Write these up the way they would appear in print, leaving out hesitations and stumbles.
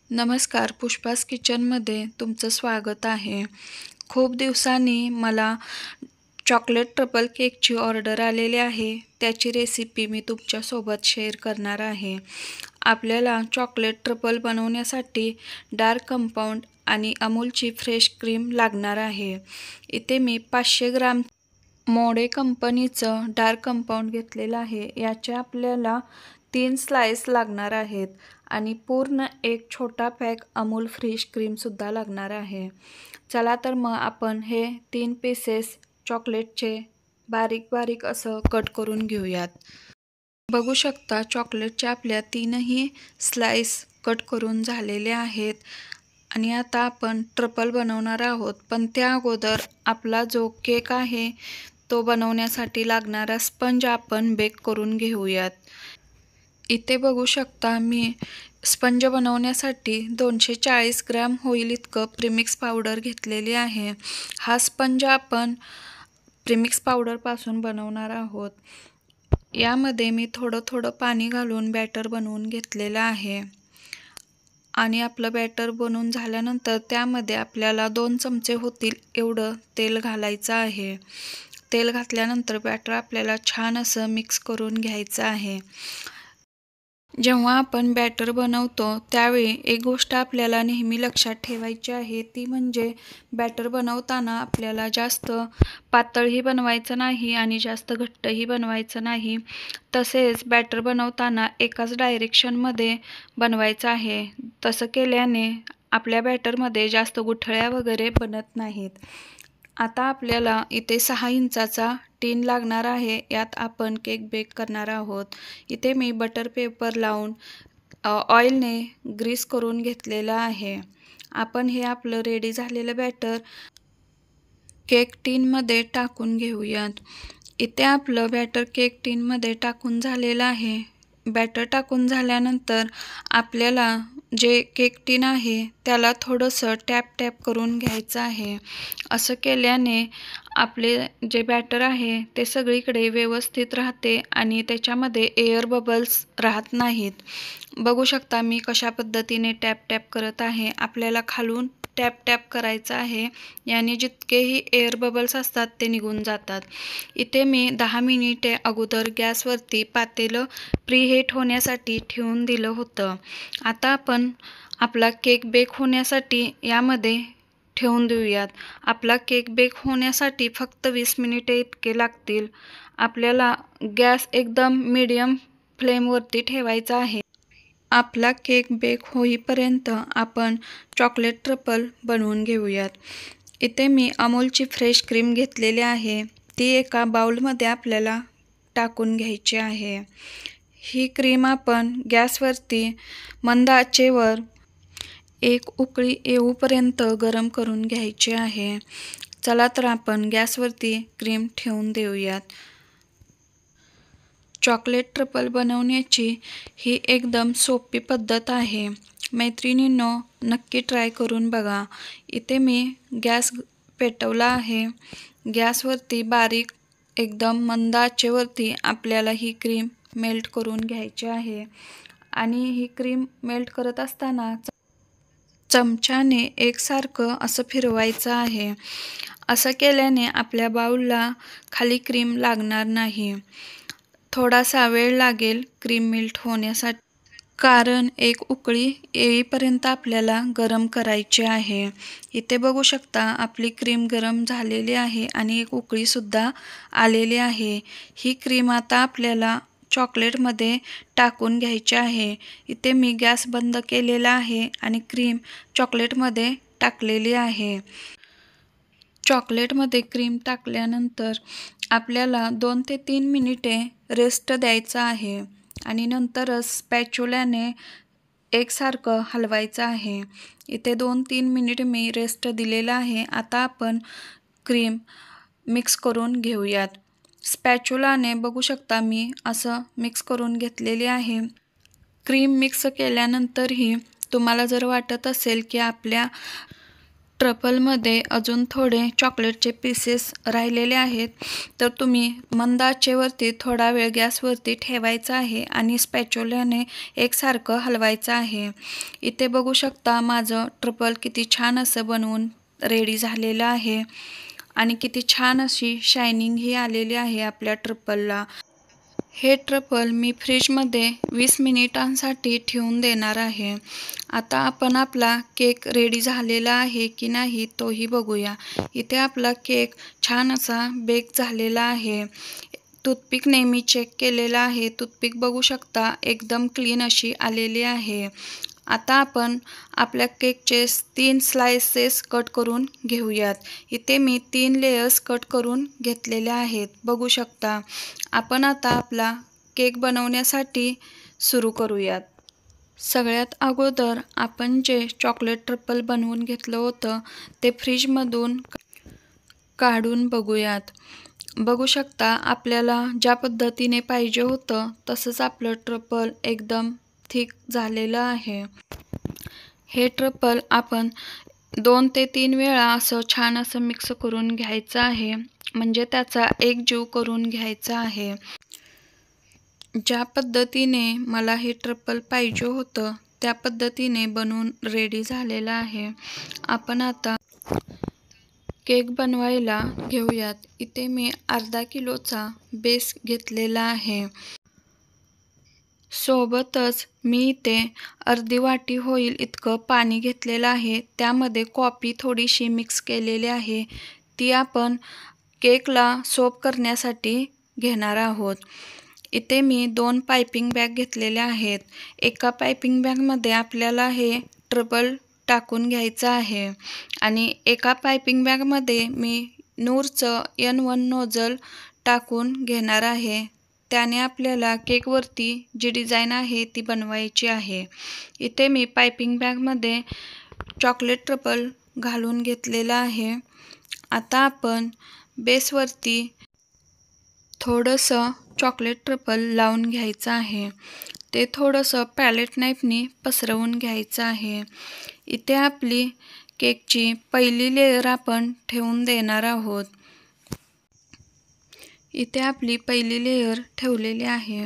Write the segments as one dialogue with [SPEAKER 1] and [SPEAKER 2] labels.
[SPEAKER 1] नमस्कार, पुष्पास किचनमध्ये तुमचं स्वागत आहे. खूप दिवसांनी मला चॉकलेट ट्रफल केकची ऑर्डर आलेली आहे. त्याची रेसिपी मी तुमच्यासोबत शेअर करणार आहे. आपल्याला चॉकलेट ट्रफल बनवण्यासाठी डार्क कंपाऊंड आणि अमूलची फ्रेश क्रीम लागणार आहे. इथे मी 500 ग्राम मोडे कंपनीचं डार्क कंपाऊंड घेतलेलं आहे. याचे आपल्याला 3 स्लाइस लागणार आहेत आणि पूर्ण एक छोटा पॅक अमूल फ्रेश क्रीमसुद्धा लागणार आहे. चला तर मग आपण हे 3 पीसेस चॉकलेटचे बारीक बारीक असं कट करून घेऊयात. बघू शकता चॉकलेटच्या आपल्या 3ही स्लाइस कट करून झालेल्या आहेत आणि आता आपण ट्रफल बनवणार आहोत. पण त्या अगोदर आपला जो केक आहे तो बनवण्यासाठी लागणारा स्पंज आपण बेक करून घेऊयात. इथे बघू शकता मी स्पंज बनवण्यासाठी 240 ग्रॅम होईल इतकं प्रीमिक्स पावडर घेतलेली आहे. हा स्पंज आपण प्रीमिक्स पावडरपासून बनवणार आहोत. यामध्ये मी थोडं थोडं पाणी घालून बॅटर बनवून घेतलेलं आहे आणि आपलं बॅटर बनवून झाल्यानंतर त्यामध्ये आपल्याला 2 चमचे होतील एवढं तेल घालायचं आहे. तेल घातल्यानंतर बॅटर आपल्याला छान असं मिक्स करून घ्यायचं आहे. जेव्हा आपण बॅटर बनवतो त्यावेळी एक गोष्ट आपल्याला नेहमी लक्षात ठेवायची आहे, ती म्हणजे बॅटर बनवताना आपल्याला जास्त पातळही बनवायचं नाही आणि जास्त घट्टही बनवायचं नाही. तसेच बॅटर बनवताना एकाच डायरेक्शनमध्ये बनवायचं आहे. तसं केल्याने आपल्या बॅटरमध्ये जास्त गुठळ्या वगैरे बनत नाहीत. आता आपल्याला इथे 6 इंचाचा टीन लागणार आहे. यात आपण केक बेक करणार आहोत. इथे मी बटर पेपर लावून ऑइलने ग्रीस करून घेतलेलं आहे. आपण हे आपलं रेडी झालेलं बॅटर केक टीनमध्ये टाकून घेऊयात. इथे आपलं बॅटर केक टीनमध्ये टाकून झालेलं आहे. बॅटर टाकून झाल्यानंतर आपल्याला जे केक टीन आहे त्याला थोडंसं टॅप टॅप करून घ्यायचं आहे. असं केल्याने आपले जे बॅटर आहे ते सगळीकडे व्यवस्थित राहते आणि त्याच्यामध्ये एअर बबल्स राहत नाहीत. बघू शकता मी कशा पद्धतीने टॅप टॅप करत आहे. आपल्याला खालून टॅप टॅप करायचं आहे. याने जितकेही एअर बबल्स असतात ते निघून जातात. इथे मी 10 मिनिटे अगोदर गॅसवरती पातेलं प्रीहीट होण्यासाठी ठेवून दिलं होतं. आता आपण आपला केक बेक होण्यासाठी यामध्ये ठेवून देऊयात. आपला केक बेक होण्यासाठी फक्त 20 मिनिटे इतके लागतील. आपल्याला गॅस एकदम मीडियम फ्लेमवरती ठेवायचा आहे. आपला केक बेक होईपर्यंत आपण चॉकलेट ट्रफल बनवून घेऊयात. इथे मी अमूलची फ्रेश क्रीम घेतलेली आहे. ती एका बाउलमध्ये आपल्याला टाकून घ्यायची आहे. ही क्रीम आपण गॅसवरती मंद आचेवर एक उकळी येऊपर्यंत गरम करून घ्यायची आहे. चला तर आपण गॅसवरती क्रीम ठेवून देऊयात. चॉकलेट ट्रफल बनवण्याची ही एकदम सोपी पद्धत आहे. मैत्रिणींनो, नक्की ट्राय करून बघा. इथे मी गॅस पेटवला आहे. गॅसवरती बारीक एकदम मंद आचेवरती आपल्याला ही क्रीम मेल्ट करून घ्यायची आहे आणि ही क्रीम मेल्ट करत असताना चमच्याने एकसारखं असं फिरवायचं आहे. असं केल्याने आपल्या बाउलला खाली क्रीम लागणार नाही. थोडासा वेळ लागेल क्रीम मेल्ट होण्यासाठी, कारण एक उकळी येईपर्यंत आपल्याला गरम करायची आहे. इथे बघू शकता आपली क्रीम गरम झालेली आहे आणि एक उकळीसुद्धा आलेली आहे. ही क्रीम आता आपल्याला चॉकलेटमध्ये टाकून घ्यायची आहे. इथे मी गॅस बंद केलेला आहे आणि क्रीम चॉकलेटमध्ये टाकलेली आहे. चॉकलेटमध्ये क्रीम टाकल्यानंतर आपल्याला 2 ते 3 मिनिटे रेस्ट द्यायचं आहे आणि नंतरच स्पॅच्युलाने एकसारखं हलवायचं आहे. इथे 2-3 मिनिट मी रेस्ट दिलेला आहे. आता आपण क्रीम मिक्स करून घेऊयात. स्पॅच्युलाने बघू शकता मी असं मिक्स करून घेतलेली आहे. क्रीम मिक्स केल्यानंतरही तुम्हाला जर वाटत असेल की आपल्या ट्रफलमध्ये अजून थोडे चॉकलेटचे पीसेस राहिलेले आहेत, तर तुम्ही मंद आचेवरती थोडा वेळ गॅसवरती ठेवायचा आहे आणि स्पॅच्युलाने एकसारखं हलवायचं आहे. इथे बघू शकता माझं ट्रफल किती छान असं बनवून रेडी झालेलं आहे आणि किती छान अशी शायनिंग ही आलेली आहे आपल्या ट्रफलला. हे ट्रफल मी फ्रीजमध्ये 20 मिनिटांसाठी ठेवून देणार आहे. आता आपण आपला केक रेडी झालेला आहे की नाही तोही बघूया. इथे आपला केक छान असा बेक झालेला आहे. टूथपिकने मी चेक केलेला आहे. टूथपिक बघू शकता एकदम क्लीन अशी आलेली आहे. आता आपण आपल्या केकचे 3 स्लाइसेस कट करून घेऊयात. इथे मी 3 लेयर्स कट करून घेतलेले आहेत. बघू शकता. आपण आता आपला केक बनवण्यासाठी सुरू करूयात. सगळ्यात अगोदर आपण जे चॉकलेट ट्रफल बनवून घेतलं होतं ते फ्रीजमधून काढून बघूयात. बघू शकता आपल्याला ज्या पद्धतीने पाहिजे होतं तसंच आपलं ट्रफल एकदम थिक झालेलं आहे. हे ट्रफल आपण 2 ते 3 वेळा असं छान असं मिक्स करून घ्यायचं आहे, म्हणजे त्याचा एकजीव करून घ्यायचा आहे. ज्या पद्धतीने मला हे ट्रफल पाहिजे होतं त्या पद्धतीने बनवून रेडी झालेलं आहे. आपण आता केक बनवायला घेऊयात. इथे मी अर्धा किलोचा बेस घेतलेला आहे. सोबतच मी इथे अर्धी वाटी होईल इतकं पाणी घेतलेलं आहे. त्यामध्ये कॉफी थोडीशी मिक्स केलेली आहे. ती आपण केकला सोप करण्यासाठी घेणार आहोत. इथे मी 2 पायपिंग बॅग घेतलेल्या आहेत. एका पायपिंग बॅगमध्ये आपल्याला हे ट्रफल टाकून घ्यायचं आहे आणि एका पायपिंग बॅगमध्ये मी नूरचं N1 नोझल टाकून घेणार आहे. त्याने आपल्याला केकवरती जी डिझाईन आहे ती बनवायची आहे. इथे मी पायपिंग बॅगमध्ये चॉकलेट ट्रफल घालून घेतलेलं आहे. आता आपण बेसवरती थोडंसं चॉकलेट ट्रफल लावून घ्यायचं आहे. ते थोडंसं पॅलेट नाईफने पसरवून घ्यायचं आहे. इथे आपली केकची पहिली लेयर आपण ठेवून देणार आहोत. इथे आपली पहिली लेयर ठेवलेली आहे.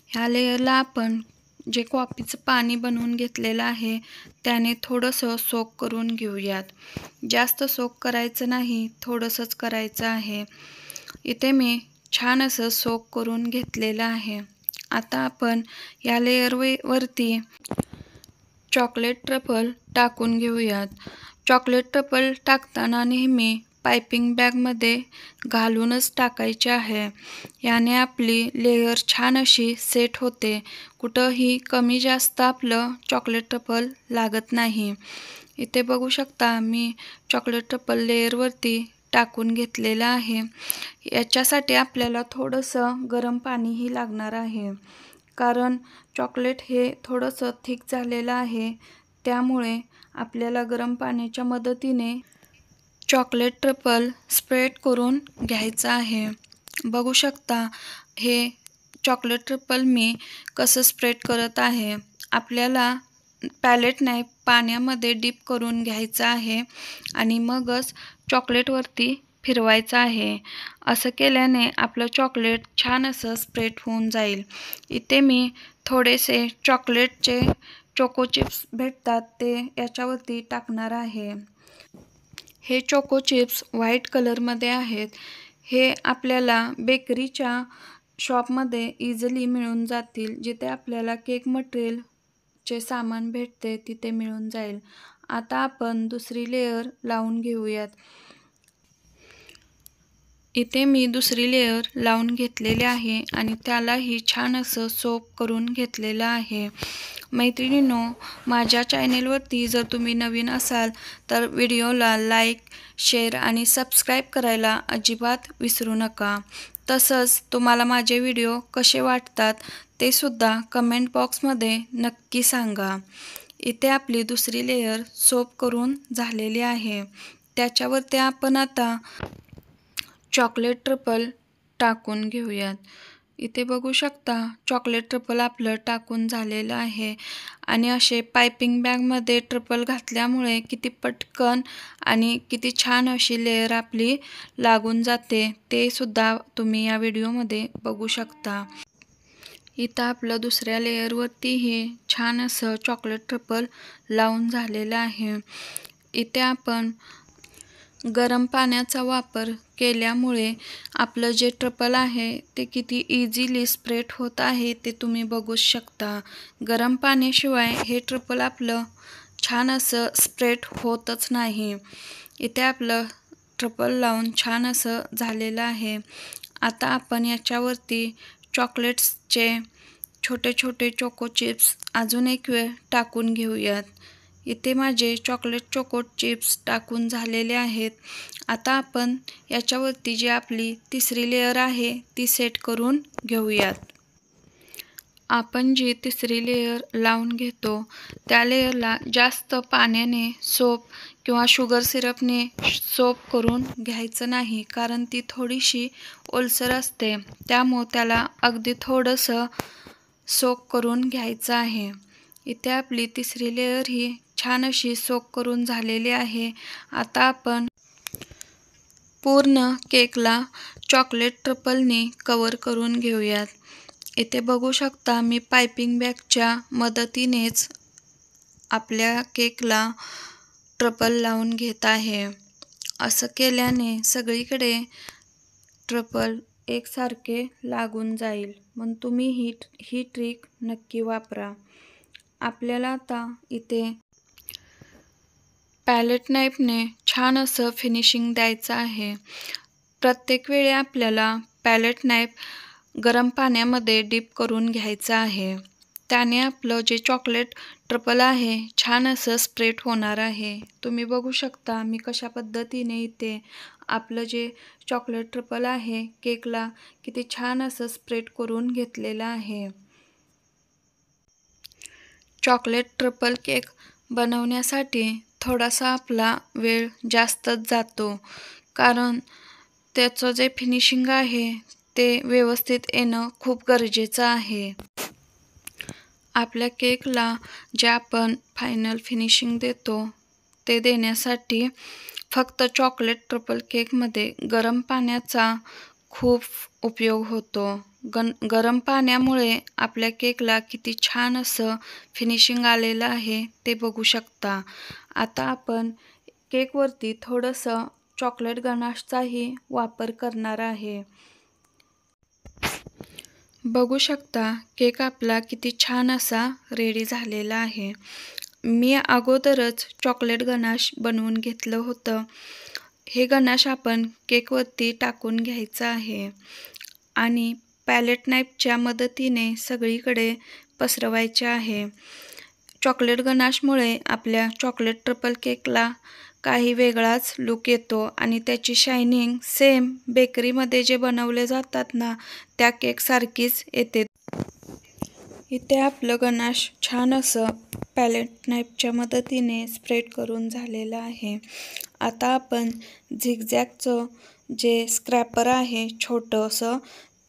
[SPEAKER 1] ह्या लेयरला आपण जे कॉफीचं पाणी बनवून घेतलेलं आहे त्याने थोडंसं सोक करून घेऊयात. जास्त सोक करायचं नाही, थोडंसंच करायचं आहे. इथे मी छान असं सोक करून घेतलेलं आहे. आता आपण या लेयरवरती चॉकलेट ट्रफल टाकून घेऊयात. चॉकलेट ट्रफल टाकताना नेहमी पायपिंग बॅगमध्ये घालूनच टाकायचे आहे. याने आपली लेयर छान अशी सेट होते. कुठंही कमी जास्त आपलं चॉकलेट ट्रफल लागत नाही. इथे बघू शकता मी चॉकलेट ट्रफल लेयरवरती टाकून घेतलेलं आहे. याच्यासाठी आपल्याला थोडंसं गरम पाणीही लागणार आहे, कारण चॉकलेट हे थोडंसं थिक झालेलं आहे. त्यामुळे आपल्याला गरम पाण्याच्या मदतीने चॉकलेट ट्रफल स्प्रेड करून घ्यायचं आहे. बघू शकता हे चॉकलेट ट्रफल मी कसं स्प्रेड करत आहे. आपल्याला पॅलेट नाईफ पाण्यामध्ये डीप करून घ्यायचं आहे आणि मगच चॉकलेटवरती फिरवायचं आहे. असं केल्याने आपलं चॉकलेट छान असं स्प्रेड होऊन जाईल. इथे मी थोडेसे चॉकलेटचे चोको चिप्स भेटतात ते याच्यावरती टाकणार आहे. हे चोको चिप्स व्हाईट कलरमध्ये आहेत. हे आपल्याला बेकरीच्या शॉपमध्ये इझिली मिळून जातील. जिथे आपल्याला केक मटेरियलचे सामान भेटते तिथे मिळून जाईल. आता आपण दुसरी लेयर लावून घेऊयात. इथे मी दुसरी लेयर लावून घेतलेली आहे आणि त्यालाही छान असं सोप करून घेतलेलं आहे. मैत्रिणींनो, माझ्या चॅनेलवरती जर तुम्ही नवीन असाल तर व्हिडिओला लाईक, शेअर आणि सबस्क्राईब करायला अजिबात विसरू नका. तसंच तुम्हाला माझे व्हिडिओ कसे वाटतात ते सुद्धा कमेंट बॉक्समध्ये नक्की सांगा. इथे आपली दुसरी लेयर सोप करून झालेली आहे. त्याच्यावरती आपण आता चॉकलेट ट्रफल टाकून घेऊयात. इथे बघू शकता चॉकलेट ट्रफल आपलं टाकून झालेलं आहे आणि असे पायपिंग बॅगमध्ये ट्रफल घातल्यामुळे किती पटकन आणि किती छान अशी लेयर आपली लागून जाते ते सुद्धा तुम्ही या व्हिडिओमध्ये बघू शकता। इथं आपलं दुसऱ्या लेयरवरतीही छान असं चॉकलेट ट्रफल लावून झालेलं आहे। इथे आपण गरम पाण्याचा वापर केल्यामुळे आपलं जे ट्रफल आहे ते किती इझिली स्प्रेड होत आहे ते तुम्ही बघू शकता। गरम पाण्याशिवाय हे ट्रफल आपलं छान असं स्प्रेड होतच नाही। इथे आपलं ट्रफल लावून छान असं झालेलं आहे। आता आपण याच्यावरती चॉकलेट्सचे छोटे छोटे चोको चिप्स अजून एक वेळ टाकून घेऊयात। इथे माझे चॉकलेट चोको चिप्स टाकून झालेले आहेत। आता आपण याच्यावरती जी आपली तिसरी लेयर आहे ती सेट करून घेऊयात। आपण जी तिसरी लेयर लावून घेतो त्या लेयरला जास्त पाण्याने सोप किंवा शुगर सिरपने सोप करून घ्यायचं नाही, कारण ती थोडीशी ओलसर असते, त्यामुळे त्याला अगदी थोडंसं सोक करून घ्यायचं आहे। इथे आपली तिसरी लेयर ही छान अशी सोक करून झालेली आहे। आता आपण पूर्ण केकला चॉकलेट ट्रफलने कव्हर करून घेऊयात। इथे बघू शकता मी पायपिंग बॅगच्या मदतीनेच आपल्या केकला ट्रफल लावून घेत आहे। असं केल्याने सगळीकडे ट्रफल एकसारखे लागून जाईल, म्हणून तुम्ही ही ट्रिक नक्की वापरा। आपल्याला आता इथे पॅलेट नाईफने छान असं फिनिशिंग द्यायचं आहे। प्रत्येक वेळी आपल्याला पॅलेट नाईफ गरम पाण्यामध्ये डिप करून घ्यायचं आहे, त्याने आपलं जे चॉकलेट ट्रफल आहे छान असं स्प्रेड होणार आहे। तुम्ही बघू शकता मी कशा पद्धतीने इथे आपलं जे चॉकलेट ट्रफल आहे केकला किती छान असं स्प्रेड करून घेतलेलं आहे। चॉकलेट ट्रफल केक बनवण्यासाठी थोडासा आपला वेळ जास्तच जातो, कारण त्याचं जे फिनिशिंग आहे ते व्यवस्थित येणं खूप गरजेचं आहे। आपल्या केकला जे आपण फायनल फिनिशिंग देतो ते देण्यासाठी फक्त चॉकलेट ट्रफल केकमध्ये गरम पाण्याचा खूप उपयोग होतो। गरम पाण्यामुळे आपल्या केकला किती छान असं फिनिशिंग आलेलं आहे ते बघू शकता। आता आपण केकवरती थोडंसं चॉकलेट गनाशचाही वापर करणार आहे। बघू शकता केक आपला किती छान असा रेडी झालेला आहे। मी अगोदरच चॉकलेट गनाश बनवून घेतलं होतं। हे गनाश आपण केकवरती टाकून घ्यायचं आहे आणि पॅलेट नाईफच्या मदतीने सगळीकडे पसरवायचे आहे। चॉकलेट गनाशमुळे आपल्या चॉकलेट ट्रफल केकला काही वेगळाच लुक येतो आणि त्याची शायनिंग सेम बेकरीमध्ये जे बनवले जातात ना त्या केकसारखीच येते। इथे आपलं गनाश छान असं पॅलेट नाईफच्या मदतीने स्प्रेड करून झालेलं आहे। आता आपण झिगझॅगचं जे स्क्रॅपर आहे छोटंसं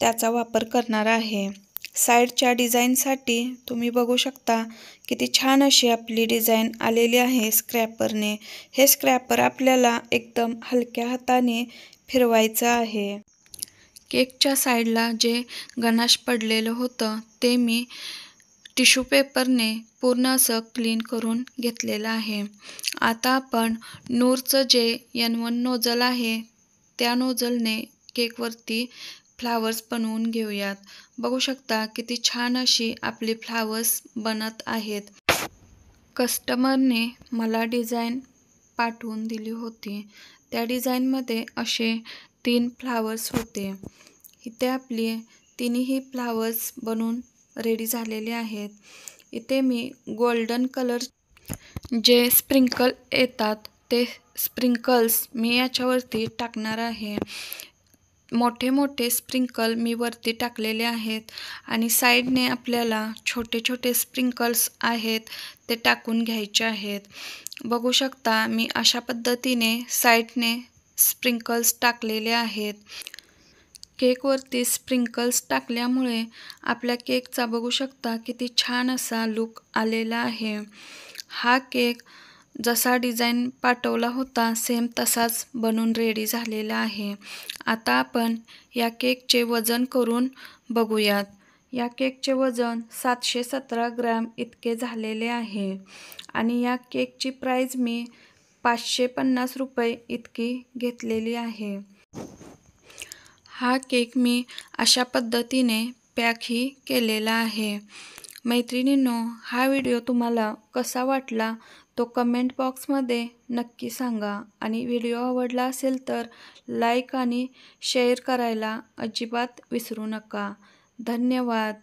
[SPEAKER 1] त्याचा वापर करणार आहे। साईडच्या डिझाईनसाठी तुम्ही बघू शकता किती छान अशी आपली डिझाईन आलेली आहे स्क्रॅपरने। हे स्क्रॅपर आपल्याला एकदम हलक्या हाताने फिरवायचं आहे। केकच्या साईडला जे गनाश पडलेलं होतं ते मी टिश्यू पेपरने पूर्ण असं क्लीन करून घेतलेलं आहे। आता आपण नूरचं जे N1 नोझल आहे त्या नोझलने केकवरती फ्लावर्स बनवून घेऊयात। बघू शकता किती छान अशी आपली फ्लावर्स बनत आहेत। कस्टमरने मला डिझाईन पाठवून दिली होती, त्या डिझाईनमध्ये असे 3 फ्लावर्स होते। इथे आपली तिन्ही फ्लावर्स बनून रेडी झालेले आहेत। इथे मी गोल्डन कलर जे स्प्रिंकल येतात ते स्प्रिंकल्स मी याच्यावरती टाकणार आहे। मोठे मोठे स्प्रिंकल मी वरती टाकलेले आहेत आणि साईडने आपल्याला छोटे छोटे स्प्रिंकल्स आहेत ते टाकून घ्यायचे आहेत। बघू शकता मी अशा पद्धतीने साईडने स्प्रिंकल्स टाकलेले आहेत। केकवरती स्प्रिंकल्स टाकल्यामुळे आपल्या केकचा बघू शकता किती छान असा लुक आलेला आहे. हा केक जसा डिझाईन पाठवला होता सेम तसाच बनून रेडी झालेला आहे. आता आपण या केकचे वजन करून बघूयात. या केकचे वजन 717 ग्रॅम इतके झालेले आहे आणि या केकची प्राईज मी 550 रुपये इतकी घेतलेली आहे. हा केक मी अशा पद्धतीने पॅकही केलेला आहे. मैत्रिणींनो, हा व्हिडिओ तुम्हाला कसा वाटला तो कमेंट बॉक्समध्ये नक्की सांगा आणि व्हिडिओ आवडला असेल तर लाईक आणि शेअर करायला अजिबात विसरू नका. धन्यवाद.